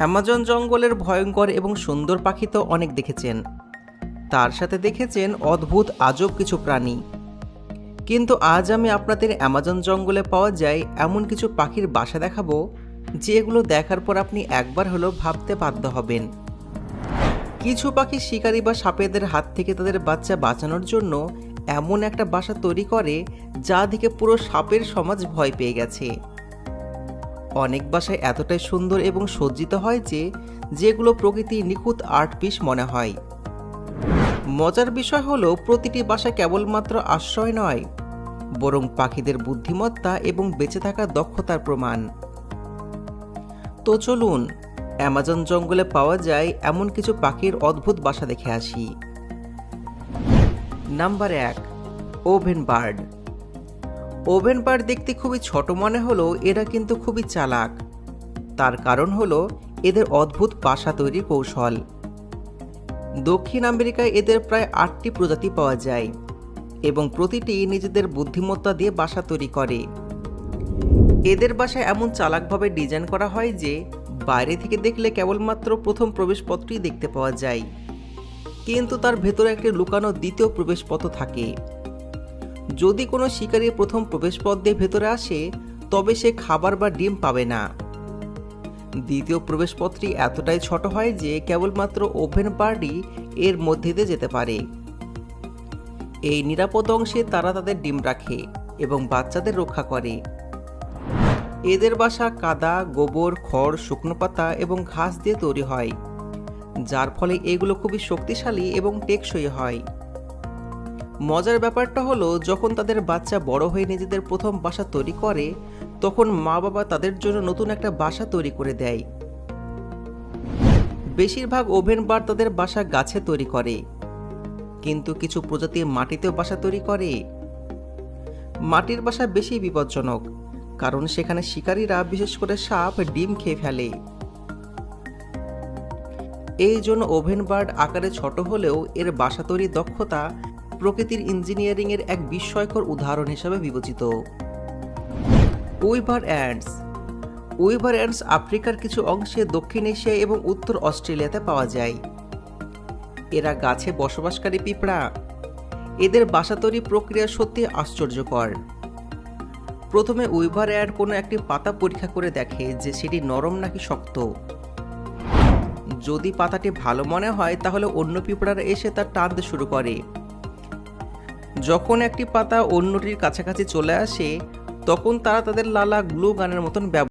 Amazon জঙ্গলের ভয়ঙ্কর এবং সুন্দর পাখি তো অনেক দেখেছেন, তার সাথে দেখেছেন অদ্ভুত আজব কিছু প্রাণী। কিন্তু আজ আমি আপনাদের অ্যামাজন জঙ্গলে পাওয়া যায় এমন কিছু পাখির বাসা দেখাবো, যেগুলো দেখার পর আপনি একবার হলেও ভাবতে বাধ্য হবেন। কিছু পাখি শিকারী বা সাপেদের হাত থেকে তাদের বাচ্চা বাঁচানোর জন্য এমন একটা বাসা তৈরি করে যা দেখে পুরো সাপের সমাজ ভয় পেয়ে গেছে। অনেক বাসায় এতটাই সুন্দর এবং সজ্জিত হয় যে যেগুলো প্রকৃতির নিখুঁত আর্ট পিস মনে হয়। মজার বিষয় হলো প্রতিটি বাসা কেবলমাত্র আশ্রয় নয়, বরং পাখিদের বুদ্ধিমত্তা এবং বেঁচে থাকার দক্ষতার প্রমাণ। তো চলুন অ্যামাজন জঙ্গলে পাওয়া যায় এমন কিছু পাখির অদ্ভুত বাসা দেখে আসি। Number 1, oven bird. Oven bird দেখতে খুবই ছোট মনে হলো এরা কিন্তু খুবই চালাক। তার কারণ হলো এদের অদ্ভুত বাসা তৈরির কৌশল। দক্ষিণ আমেরিকায় এদের প্রায় 8টি প্রজাতি পাওয়া যায় এবং প্রতিটি নিজেদের বুদ্ধিমত্তা দিয়ে বাসা তৈরি করে। এদের বাসা এমন চালাকভাবে ডিজাইন করা হয় যে বাইরে থেকে দেখলে কেবলমাত্র প্রথম প্রবেশপথটি দেখতে পাওয়া যায়, কিন্তু তার ভেতরে একটি লুকানো দ্বিতীয় প্রবেশপথ থাকে। যদি কোনো শিকারী প্রথম প্রবেশপথ দিয়ে ভেতরে আসে, তবে সে খাবার বা ডিম পাবে না। দ্বিতীয় প্রবেশপথটি এতটাই ছোট হয় যে কেবলমাত্র ওভেন বার্ডই এর মধ্যে দিয়ে যেতে পারে। এই নিরাপদ অংশে তারা তাদের ডিম রাখে এবং বাচ্চাদের রক্ষা করে। এদের বাসা কাদা, গোবর, খড়, শুকনো পাতা এবং ঘাস দিয়ে তৈরি হয়, যার ফলে এগুলো খুবই শক্তিশালী এবং টেকসই হয়। মজার ব্যাপারটা হলো যখন তাদের বাচ্চা বড় হয়ে নিজেদের প্রথম বাসা তৈরি করে, তখন মা বাবা তাদের জন্য নতুন একটা বাসা তৈরি করে দেয়। বেশিরভাগ ওভেন বার্ড তাদের বাসা গাছে তৈরি করে, কিন্তু কিছু প্রজাতি মাটিতেও বাসা তৈরি করে। মাটির বাসা বেশি বিপজ্জনক, কারণ সেখানে শিকারীরা বিশেষ করে সাপ ডিম খেয়ে ফেলে। এই জন্য ওভেন বার্ড আকারে ছোট হলেও এর বাসা তৈরির দক্ষতা প্রকৃতির ইঞ্জিনিয়ারিংয়ের এক বিস্ময়কর উদাহরণ হিসেবে বিবেচিত। Weaver ants. উইভার অ্যান্টস আফ্রিকার কিছু অংশে, দক্ষিণ এশিয়া এবং উত্তর অস্ট্রেলিয়াতে পাওয়া যায়। এরা গাছে বসবাসকারী পিঁপড়া। এদের বাসা তৈরি প্রক্রিয়া সত্যি আশ্চর্যকর। প্রথমে উইভার অ্যান্ট কোনো একটি পাতা পরীক্ষা করে দেখে যে সেটি নরম নাকি শক্ত। যদি পাতাটি ভালো মনে হয় তাহলে অন্য পিঁপড়ারা এসে তা টানতে শুরু করে। যখন একটি পাতা অন্যটির কাছাকাছি চলে আসে, তখন তারা তাদের লালা গ্লু গানের মতন ব্যবহার